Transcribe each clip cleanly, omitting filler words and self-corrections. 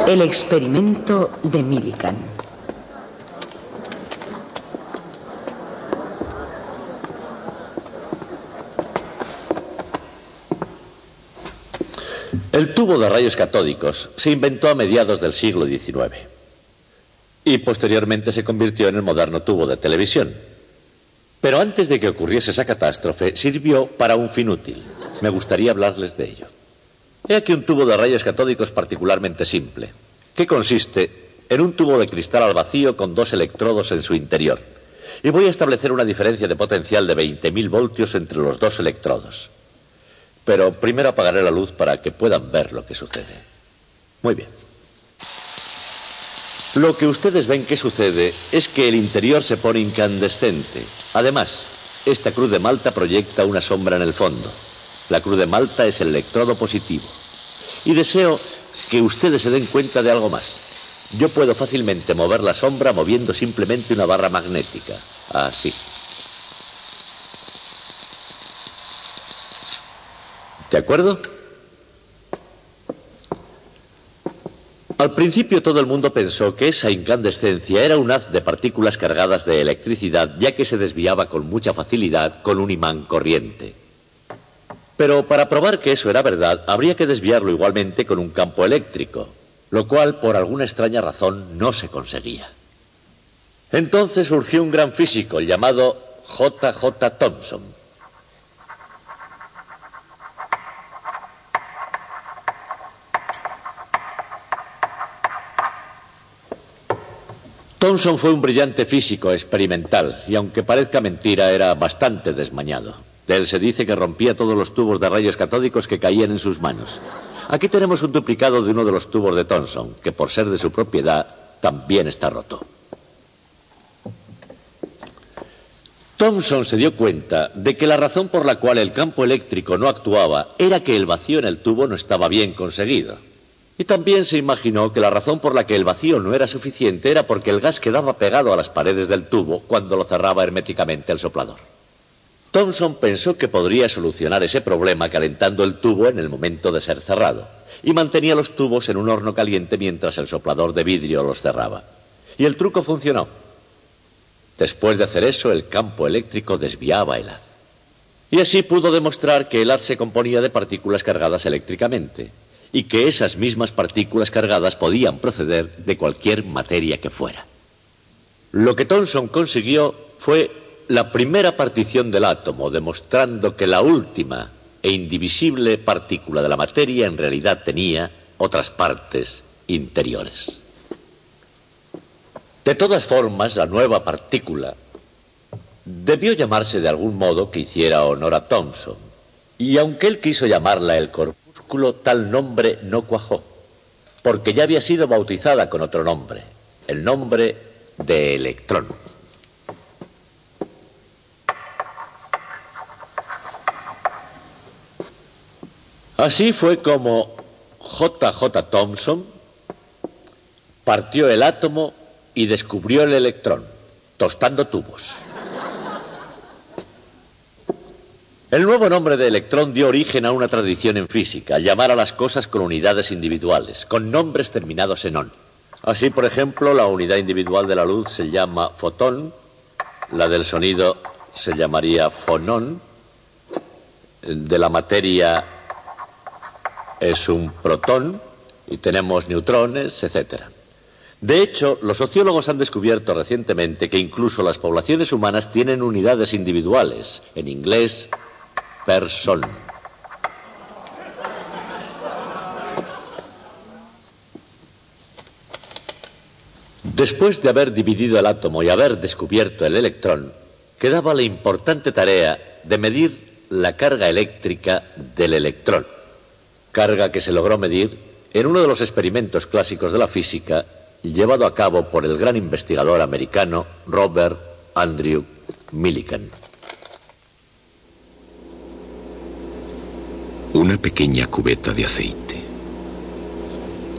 El experimento de Millikan. El tubo de rayos catódicos se inventó a mediados del siglo XIX y posteriormente se convirtió en el moderno tubo de televisión. Pero antes de que ocurriese esa catástrofe, sirvió para un fin útil. Me gustaría hablarles de ello. He aquí un tubo de rayos catódicos particularmente simple, que consiste en un tubo de cristal al vacío con dos electrodos en su interior. Y voy a establecer una diferencia de potencial de 20.000 voltios entre los dos electrodos. Pero primero apagaré la luz para que puedan ver lo que sucede. Muy bien. Lo que ustedes ven que sucede es que el interior se pone incandescente. Además, esta cruz de malta proyecta una sombra en el fondo. La cruz de malta es el electrodo positivo. Y deseo que ustedes se den cuenta de algo más. Yo puedo fácilmente mover la sombra moviendo simplemente una barra magnética. Así. ¿De acuerdo? Al principio todo el mundo pensó que esa incandescencia era un haz de partículas cargadas de electricidad, ya que se desviaba con mucha facilidad con un imán corriente. Pero para probar que eso era verdad, habría que desviarlo igualmente con un campo eléctrico, lo cual por alguna extraña razón no se conseguía. Entonces surgió un gran físico llamado J.J. Thomson. Thomson fue un brillante físico experimental y aunque parezca mentira era bastante desmañado. De él se dice que rompía todos los tubos de rayos catódicos que caían en sus manos. Aquí tenemos un duplicado de uno de los tubos de Thomson, que por ser de su propiedad también está roto. Thomson se dio cuenta de que la razón por la cual el campo eléctrico no actuaba era que el vacío en el tubo no estaba bien conseguido. Y también se imaginó que la razón por la que el vacío no era suficiente era porque el gas quedaba pegado a las paredes del tubo cuando lo cerraba herméticamente el soplador. Thomson pensó que podría solucionar ese problema calentando el tubo en el momento de ser cerrado y mantenía los tubos en un horno caliente mientras el soplador de vidrio los cerraba. Y el truco funcionó. Después de hacer eso, el campo eléctrico desviaba el haz. Y así pudo demostrar que el haz se componía de partículas cargadas eléctricamente y que esas mismas partículas cargadas podían proceder de cualquier materia que fuera. Lo que Thomson consiguió fue la primera partición del átomo, demostrando que la última e indivisible partícula de la materia en realidad tenía otras partes interiores. De todas formas, la nueva partícula debió llamarse de algún modo que hiciera honor a Thomson, y aunque él quiso llamarla el corpúsculo, tal nombre no cuajó, porque ya había sido bautizada con otro nombre, el nombre de electrón. Así fue como J.J. Thomson partió el átomo y descubrió el electrón, tostando tubos. El nuevo nombre de electrón dio origen a una tradición en física, llamar a las cosas con unidades individuales, con nombres terminados en on. Así, por ejemplo, la unidad individual de la luz se llama fotón, la del sonido se llamaría fonón, de la materia es un protón y tenemos neutrones, etc. De hecho, los sociólogos han descubierto recientemente que incluso las poblaciones humanas tienen unidades individuales, en inglés, person. Después de haber dividido el átomo y haber descubierto el electrón, quedaba la importante tarea de medir la carga eléctrica del electrón, carga que se logró medir en uno de los experimentos clásicos de la física llevado a cabo por el gran investigador americano Robert Andrew Millikan. Una pequeña cubeta de aceite,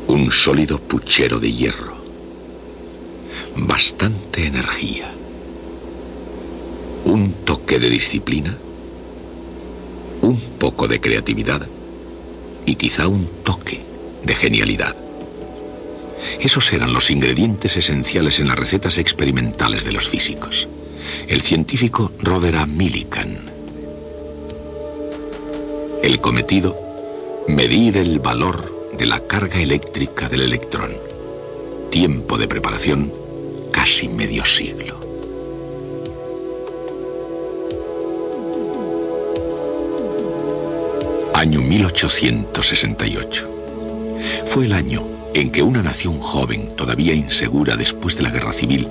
un sólido puchero de hierro, bastante energía, un toque de disciplina, un poco de creatividad y quizá un toque de genialidad. Esos eran los ingredientes esenciales en las recetas experimentales de los físicos. El científico Robert A. Millikan. El cometido: medir el valor de la carga eléctrica del electrón. Tiempo de preparación: casi medio siglo. Año 1868. Fue el año en que una nación joven, todavía insegura después de la guerra civil,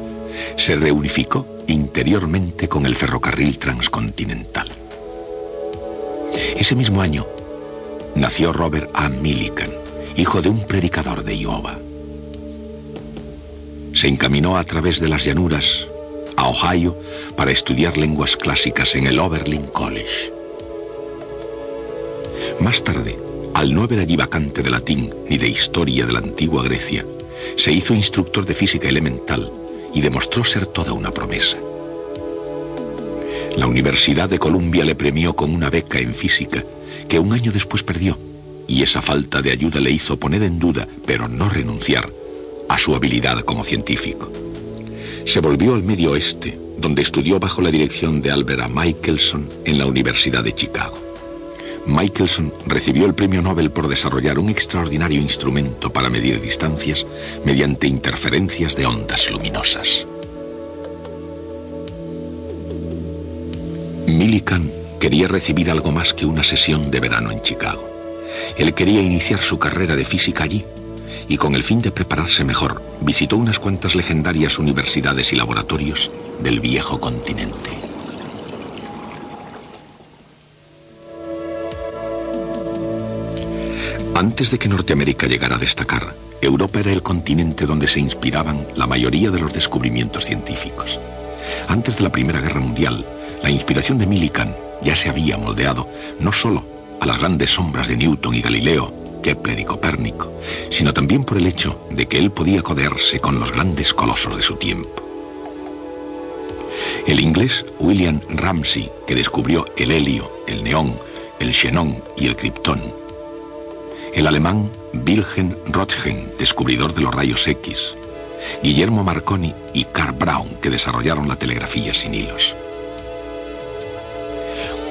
se reunificó interiormente con el ferrocarril transcontinental. Ese mismo año nació Robert A. Millikan, hijo de un predicador de Iowa. Se encaminó a través de las llanuras a Ohio para estudiar lenguas clásicas en el Oberlin College. Más tarde, al no haber allí vacante de latín ni de historia de la antigua Grecia, se hizo instructor de física elemental y demostró ser toda una promesa. La Universidad de Columbia le premió con una beca en física que un año después perdió, y esa falta de ayuda le hizo poner en duda, pero no renunciar, a su habilidad como científico. Se volvió al Medio Oeste, donde estudió bajo la dirección de Albert A. Michelson en la Universidad de Chicago. Michelson recibió el premio Nobel por desarrollar un extraordinario instrumento para medir distancias mediante interferencias de ondas luminosas. Millikan quería recibir algo más que una sesión de verano en Chicago. Él quería iniciar su carrera de física allí, y con el fin de prepararse mejor, visitó unas cuantas legendarias universidades y laboratorios del viejo continente. Antes de que Norteamérica llegara a destacar, Europa era el continente donde se inspiraban la mayoría de los descubrimientos científicos. Antes de la Primera Guerra Mundial, la inspiración de Millikan ya se había moldeado no solo a las grandes sombras de Newton y Galileo, Kepler y Copérnico, sino también por el hecho de que él podía codearse con los grandes colosos de su tiempo. El inglés William Ramsay, que descubrió el helio, el neón, el xenón y el kriptón. El alemán Wilhelm Röntgen, descubridor de los rayos X. Guillermo Marconi y Karl Braun, que desarrollaron la telegrafía sin hilos.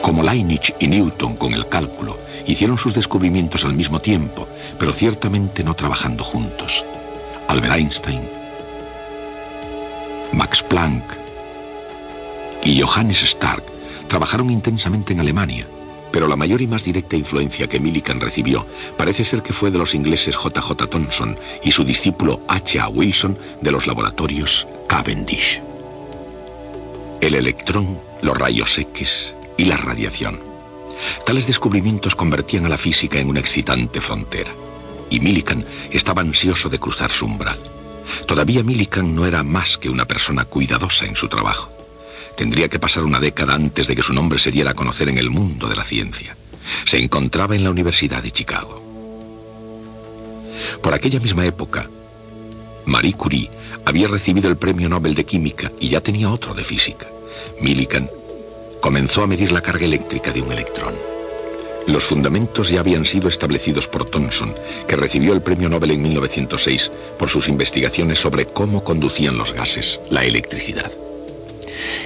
Como Leibniz y Newton con el cálculo, hicieron sus descubrimientos al mismo tiempo, pero ciertamente no trabajando juntos. Albert Einstein, Max Planck y Johannes Stark trabajaron intensamente en Alemania, pero la mayor y más directa influencia que Millikan recibió parece ser que fue de los ingleses J.J. Thomson y su discípulo H.A. Wilson de los laboratorios Cavendish. El electrón, los rayos X y la radiación. Tales descubrimientos convertían a la física en una excitante frontera, y Millikan estaba ansioso de cruzar su umbral. Todavía Millikan no era más que una persona cuidadosa en su trabajo. Tendría que pasar una década antes de que su nombre se diera a conocer en el mundo de la ciencia. Se encontraba en la Universidad de Chicago. Por aquella misma época, Marie Curie había recibido el Premio Nobel de Química y ya tenía otro de Física. Millikan comenzó a medir la carga eléctrica de un electrón. Los fundamentos ya habían sido establecidos por Thomson, que recibió el Premio Nobel en 1906 por sus investigaciones sobre cómo conducían los gases la electricidad.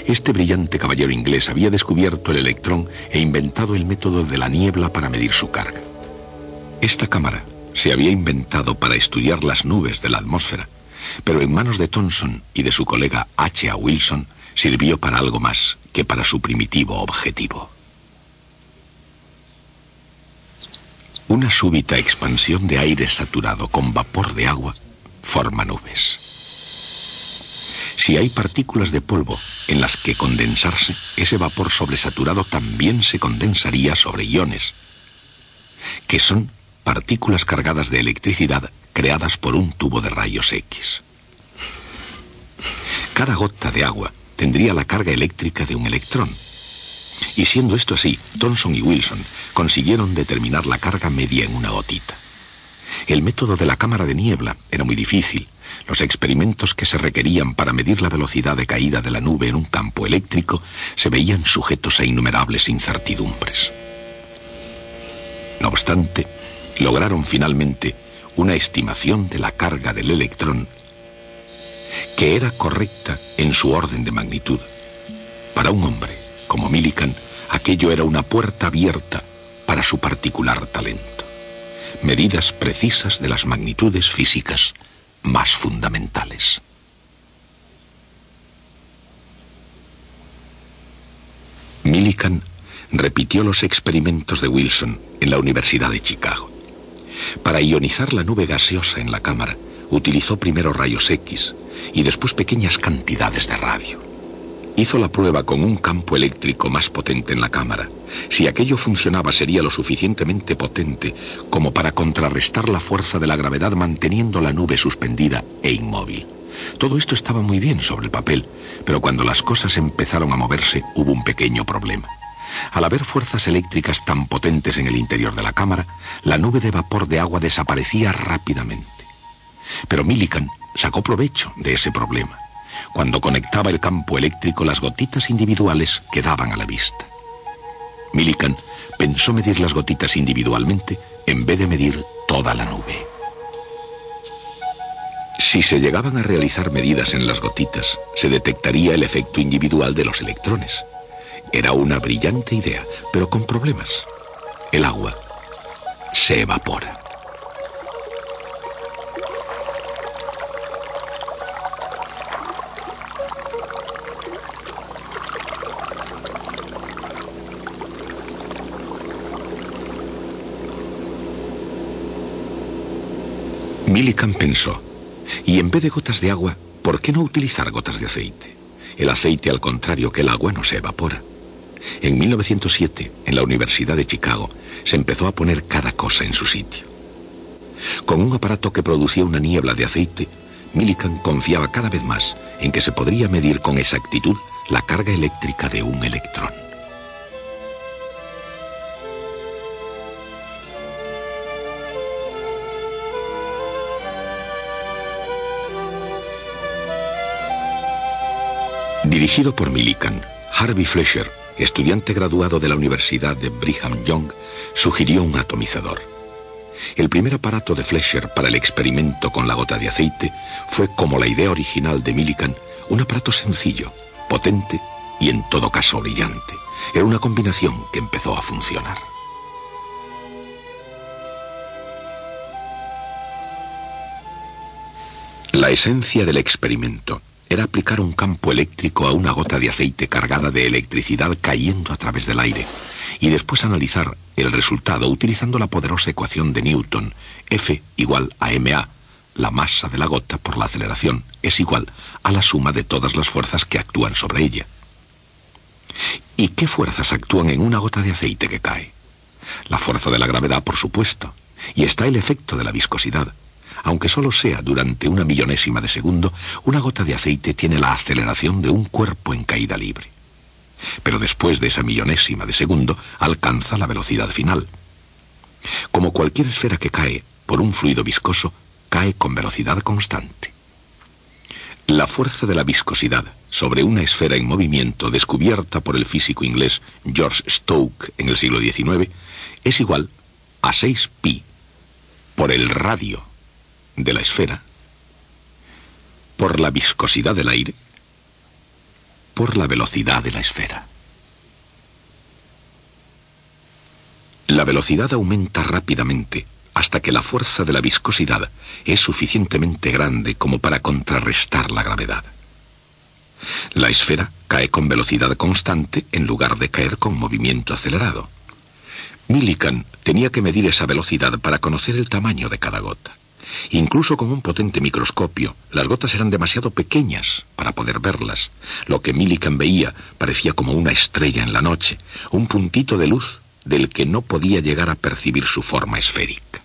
Este brillante caballero inglés había descubierto el electrón e inventado el método de la niebla para medir su carga. Esta cámara se había inventado para estudiar las nubes de la atmósfera, pero en manos de Thomson y de su colega H.A. Wilson sirvió para algo más que para su primitivo objetivo. Una súbita expansión de aire saturado con vapor de agua forma nubes. Si hay partículas de polvo en las que condensarse, ese vapor sobresaturado también se condensaría sobre iones, que son partículas cargadas de electricidad creadas por un tubo de rayos X. Cada gota de agua tendría la carga eléctrica de un electrón. Y siendo esto así, Thomson y Wilson consiguieron determinar la carga media en una gotita. El método de la cámara de niebla era muy difícil. Los experimentos que se requerían para medir la velocidad de caída de la nube en un campo eléctrico se veían sujetos a innumerables incertidumbres. No obstante, lograron finalmente una estimación de la carga del electrón que era correcta en su orden de magnitud. Para un hombre como Millikan, aquello era una puerta abierta para su particular talento. Medidas precisas de las magnitudes físicas más fundamentales. Millikan repitió los experimentos de Wilson en la Universidad de Chicago. Para ionizar la nube gaseosa en la cámara, utilizó primero rayos X y después pequeñas cantidades de radio. Hizo la prueba con un campo eléctrico más potente en la cámara. Si aquello funcionaba, sería lo suficientemente potente como para contrarrestar la fuerza de la gravedad manteniendo la nube suspendida e inmóvil. Todo esto estaba muy bien sobre el papel, pero cuando las cosas empezaron a moverse, hubo un pequeño problema. Al haber fuerzas eléctricas tan potentes en el interior de la cámara, la nube de vapor de agua desaparecía rápidamente. Pero Millikan sacó provecho de ese problema. Cuando conectaba el campo eléctrico, las gotitas individuales quedaban a la vista. Millikan pensó medir las gotitas individualmente en vez de medir toda la nube. Si se llegaban a realizar medidas en las gotitas, se detectaría el efecto individual de los electrones. Era una brillante idea, pero con problemas. El agua se evapora. Millikan pensó, y en vez de gotas de agua, ¿por qué no utilizar gotas de aceite? El aceite, al contrario que el agua, no se evapora. En 1907, en la Universidad de Chicago, se empezó a poner cada cosa en su sitio. Con un aparato que producía una niebla de aceite, Millikan confiaba cada vez más en que se podría medir con exactitud la carga eléctrica de un electrón. Dirigido por Millikan, Harvey Fletcher, estudiante graduado de la Universidad de Brigham Young, sugirió un atomizador. El primer aparato de Fletcher para el experimento con la gota de aceite fue, como la idea original de Millikan, un aparato sencillo, potente y en todo caso brillante. Era una combinación que empezó a funcionar. La esencia del experimento era aplicar un campo eléctrico a una gota de aceite cargada de electricidad cayendo a través del aire y después analizar el resultado utilizando la poderosa ecuación de Newton, F igual a ma, la masa de la gota por la aceleración, es igual a la suma de todas las fuerzas que actúan sobre ella. ¿Y qué fuerzas actúan en una gota de aceite que cae? La fuerza de la gravedad, por supuesto, y está el efecto de la viscosidad. Aunque solo sea durante una millonésima de segundo, una gota de aceite tiene la aceleración de un cuerpo en caída libre. Pero después de esa millonésima de segundo, alcanza la velocidad final. Como cualquier esfera que cae por un fluido viscoso, cae con velocidad constante. La fuerza de la viscosidad sobre una esfera en movimiento, descubierta por el físico inglés George Stokes en el siglo XIX, es igual a 6pi por el radio de la esfera, por la viscosidad del aire, por la velocidad de la esfera. La velocidad aumenta rápidamente hasta que la fuerza de la viscosidad es suficientemente grande como para contrarrestar la gravedad. La esfera cae con velocidad constante en lugar de caer con movimiento acelerado. Millikan tenía que medir esa velocidad para conocer el tamaño de cada gota. Incluso con un potente microscopio, las gotas eran demasiado pequeñas para poder verlas. Lo que Millikan veía parecía como una estrella en la noche, un puntito de luz del que no podía llegar a percibir su forma esférica.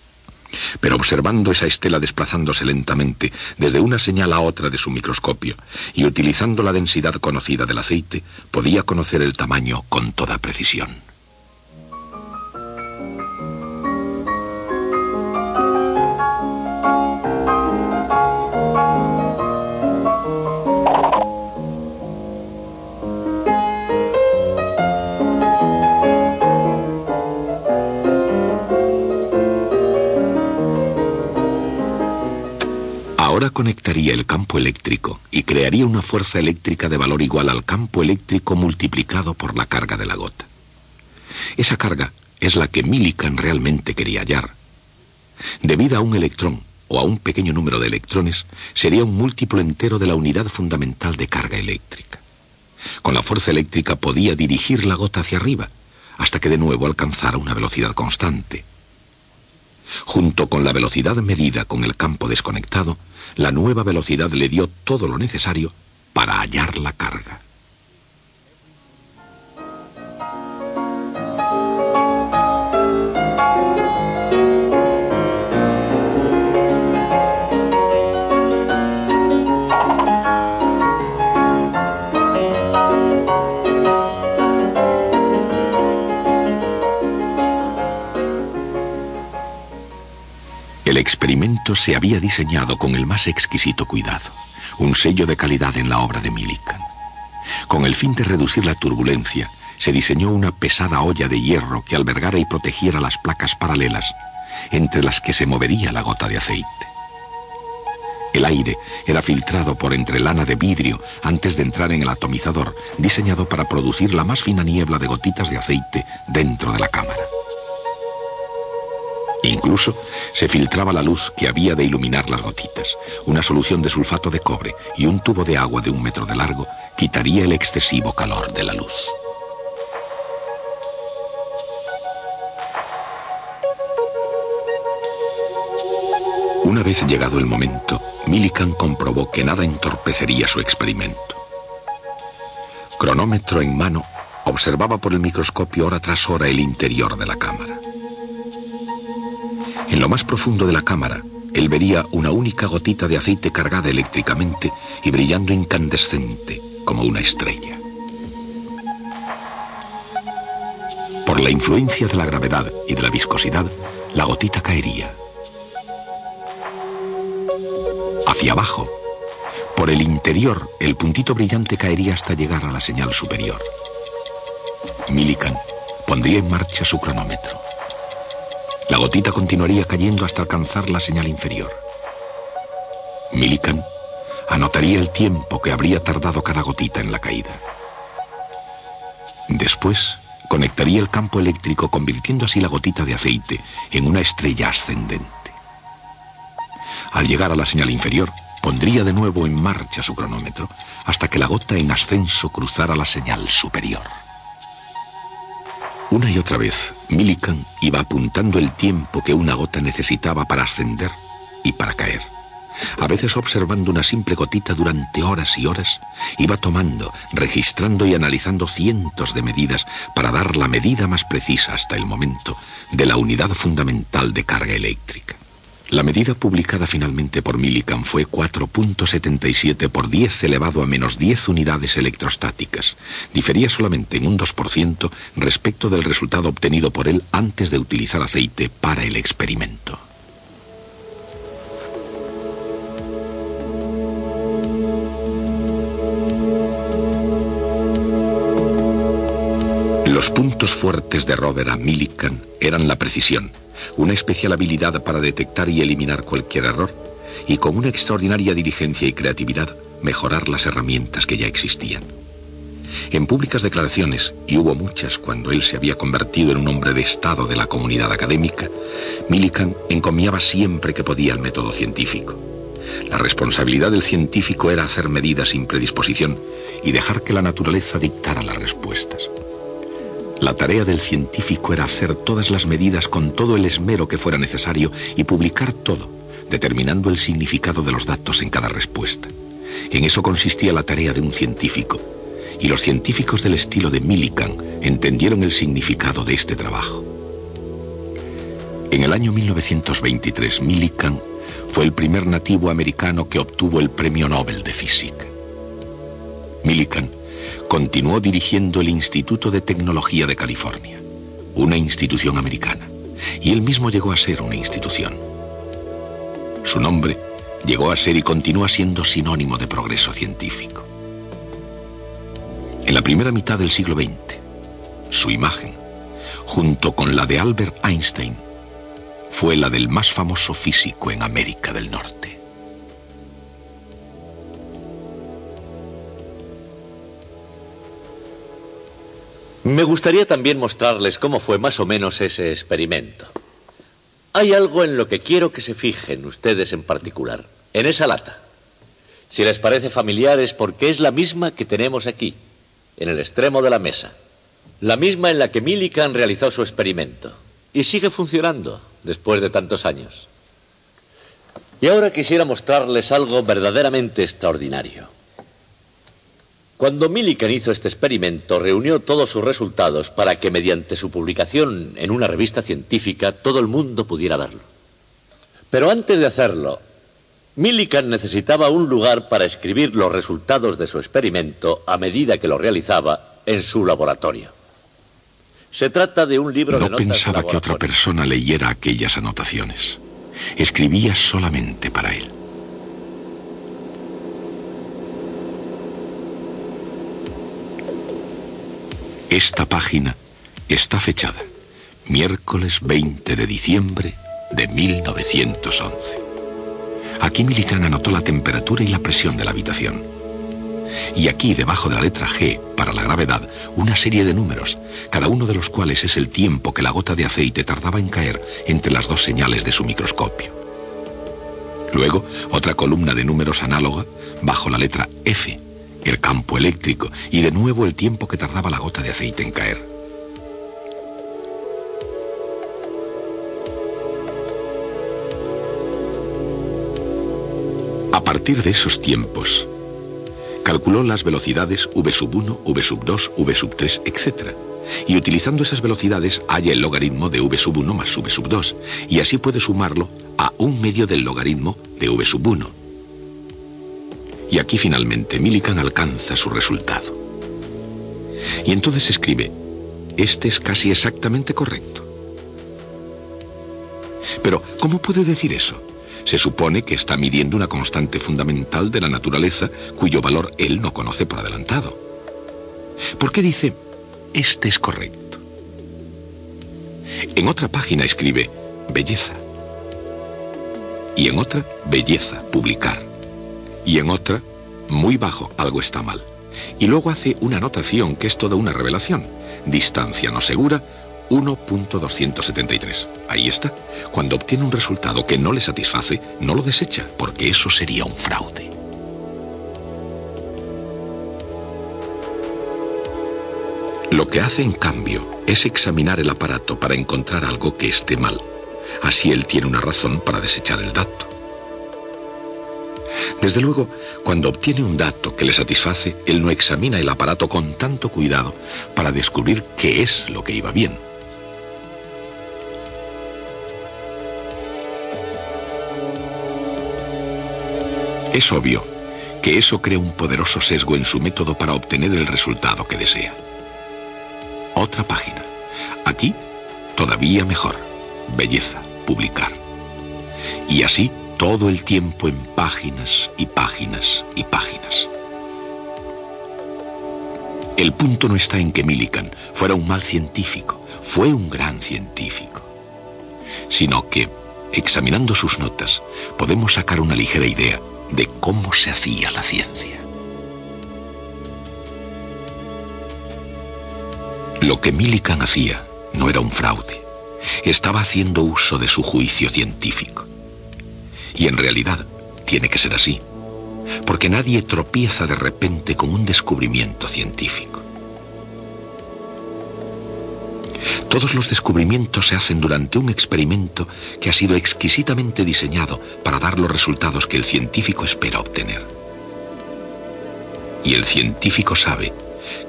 Pero observando esa estela desplazándose lentamente desde una señal a otra de su microscopio y utilizando la densidad conocida del aceite, podía conocer el tamaño con toda precisión. conectaría el campo eléctrico y crearía una fuerza eléctrica de valor igual al campo eléctrico multiplicado por la carga de la gota. Esa carga es la que Millikan realmente quería hallar. Debida a un electrón o a un pequeño número de electrones, sería un múltiplo entero de la unidad fundamental de carga eléctrica. Con la fuerza eléctrica podía dirigir la gota hacia arriba, hasta que de nuevo alcanzara una velocidad constante. Junto con la velocidad medida con el campo desconectado, la nueva velocidad le dio todo lo necesario para hallar la carga. El experimento se había diseñado con el más exquisito cuidado, un sello de calidad en la obra de Millikan. Con el fin de reducir la turbulencia, se diseñó una pesada olla de hierro que albergara y protegiera las placas paralelas, entre las que se movería la gota de aceite. El aire era filtrado por entre lana de vidrio antes de entrar en el atomizador, diseñado para producir la más fina niebla de gotitas de aceite dentro de la cámara. Incluso se filtraba la luz que había de iluminar las gotitas. Una solución de sulfato de cobre y un tubo de agua de 1 metro de largo quitaría el excesivo calor de la luz. Una vez llegado el momento, Millikan comprobó que nada entorpecería su experimento. Cronómetro en mano, observaba por el microscopio hora tras hora el interior de la cámara. En lo más profundo de la cámara, él vería una única gotita de aceite cargada eléctricamente y brillando incandescente como una estrella. Por la influencia de la gravedad y de la viscosidad, la gotita caería. Hacia abajo, por el interior, el puntito brillante caería hasta llegar a la señal superior. Millikan pondría en marcha su cronómetro. La gotita continuaría cayendo hasta alcanzar la señal inferior. Millikan anotaría el tiempo que habría tardado cada gotita en la caída. Después, conectaría el campo eléctrico, convirtiendo así la gotita de aceite en una estrella ascendente. Al llegar a la señal inferior, pondría de nuevo en marcha su cronómetro hasta que la gota en ascenso cruzara la señal superior. Una y otra vez, Millikan iba apuntando el tiempo que una gota necesitaba para ascender y para caer. A veces observando una simple gotita durante horas y horas, iba tomando, registrando y analizando cientos de medidas para dar la medida más precisa hasta el momento de la unidad fundamental de carga eléctrica. La medida publicada finalmente por Millikan fue 4.77 por 10 elevado a menos 10 unidades electrostáticas. Difería solamente en un 2% respecto del resultado obtenido por él antes de utilizar aceite para el experimento. Los puntos fuertes de Robert Millikan eran la precisión, una especial habilidad para detectar y eliminar cualquier error, y con una extraordinaria diligencia y creatividad mejorar las herramientas que ya existían. En públicas declaraciones, y hubo muchas cuando él se había convertido en un hombre de estado de la comunidad académica, Millikan encomiaba siempre que podía el método científico. La responsabilidad del científico era hacer medidas sin predisposición y dejar que la naturaleza dictara las respuestas. La tarea del científico era hacer todas las medidas con todo el esmero que fuera necesario y publicar todo, determinando el significado de los datos en cada respuesta. En eso consistía la tarea de un científico, y los científicos del estilo de Millikan entendieron el significado de este trabajo. En el año 1923, Millikan fue el primer nativo americano que obtuvo el Premio Nobel de Física. Millikan continuó dirigiendo el Instituto de Tecnología de California, una institución americana, y él mismo llegó a ser una institución. Su nombre llegó a ser y continúa siendo sinónimo de progreso científico. En la primera mitad del siglo XX, su imagen, junto con la de Albert Einstein, fue la del más famoso físico en América del Norte. Me gustaría también mostrarles cómo fue más o menos ese experimento. Hay algo en lo que quiero que se fijen ustedes en particular, en esa lata. Si les parece familiar es porque es la misma que tenemos aquí, en el extremo de la mesa. La misma en la que Millikan realizó su experimento. Y sigue funcionando después de tantos años. Y ahora quisiera mostrarles algo verdaderamente extraordinario. Cuando Millikan hizo este experimento, reunió todos sus resultados para que mediante su publicación en una revista científica todo el mundo pudiera verlo. Pero antes de hacerlo, Millikan necesitaba un lugar para escribir los resultados de su experimento a medida que lo realizaba en su laboratorio. Se trata de un libro de notas. No pensaba que otra persona leyera aquellas anotaciones. Escribía solamente para él. Esta página está fechada miércoles 20 de diciembre de 1911. Aquí Millikan anotó la temperatura y la presión de la habitación. Y aquí, debajo de la letra G, para la gravedad, una serie de números, cada uno de los cuales es el tiempo que la gota de aceite tardaba en caer entre las dos señales de su microscopio. Luego, otra columna de números análoga, bajo la letra F, el campo eléctrico, y de nuevo el tiempo que tardaba la gota de aceite en caer. A partir de esos tiempos, calculó las velocidades v1, v2, v3, etc. Y utilizando esas velocidades halla el logaritmo de v1 más v2, y así puede sumarlo a 1/2 del logaritmo de v1. Y aquí finalmente Millikan alcanza su resultado. Y entonces escribe, este es casi exactamente correcto. Pero, ¿cómo puede decir eso? Se supone que está midiendo una constante fundamental de la naturaleza cuyo valor él no conoce por adelantado. ¿Por qué dice, este es correcto? En otra página escribe, belleza. Y en otra, belleza, publicar. Y en otra, muy bajo, algo está mal. Y luego hace una anotación que es toda una revelación. Distancia no segura, 1.273. Ahí está. Cuando obtiene un resultado que no le satisface, no lo desecha, porque eso sería un fraude. Lo que hace, en cambio, es examinar el aparato para encontrar algo que esté mal. Así él tiene una razón para desechar el dato. Desde luego, cuando obtiene un dato que le satisface, él no examina el aparato con tanto cuidado para descubrir qué es lo que iba bien. Es obvio que eso crea un poderoso sesgo en su método para obtener el resultado que desea. Otra página. Aquí, todavía mejor. Belleza, publicar. Y así, todo el tiempo en páginas y páginas y páginas. El punto no está en que Millikan fuera un mal científico, fue un gran científico, sino que, examinando sus notas, podemos sacar una ligera idea de cómo se hacía la ciencia. Lo que Millikan hacía no era un fraude, estaba haciendo uso de su juicio científico. Y en realidad tiene que ser así, porque nadie tropieza de repente con un descubrimiento científico. Todos los descubrimientos se hacen durante un experimento que ha sido exquisitamente diseñado para dar los resultados que el científico espera obtener. Y el científico sabe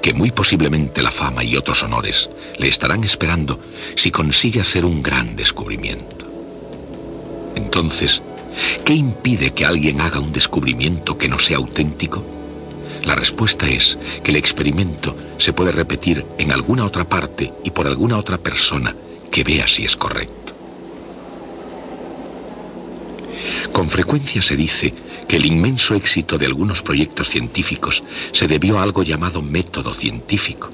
que muy posiblemente la fama y otros honores le estarán esperando si consigue hacer un gran descubrimiento. Entonces, ¿qué impide que alguien haga un descubrimiento que no sea auténtico? La respuesta es que el experimento se puede repetir en alguna otra parte y por alguna otra persona que vea si es correcto. Con frecuencia se dice que el inmenso éxito de algunos proyectos científicos se debió a algo llamado método científico,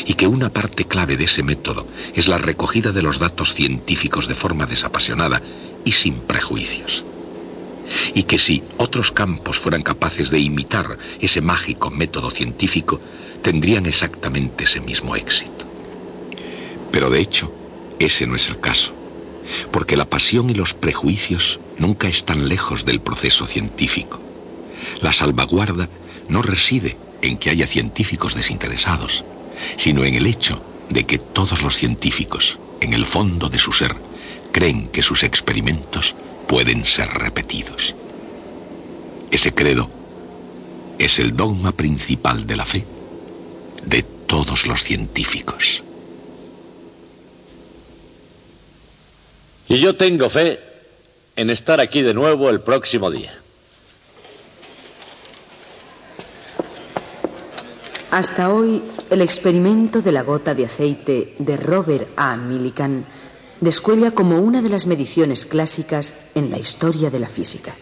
y que una parte clave de ese método es la recogida de los datos científicos de forma desapasionada y sin prejuicios. Y que si otros campos fueran capaces de imitar ese mágico método científico, tendrían exactamente ese mismo éxito. Pero de hecho, ese no es el caso, porque la pasión y los prejuicios nunca están lejos del proceso científico. La salvaguarda no reside en que haya científicos desinteresados, sino en el hecho de que todos los científicos, en el fondo de su ser, creen que sus experimentos pueden ser repetidos. Ese credo es el dogma principal de la fe de todos los científicos. Y yo tengo fe en estar aquí de nuevo el próximo día. Hasta hoy, el experimento de la gota de aceite de Robert A. Millikan descuella como una de las mediciones clásicas en la historia de la física.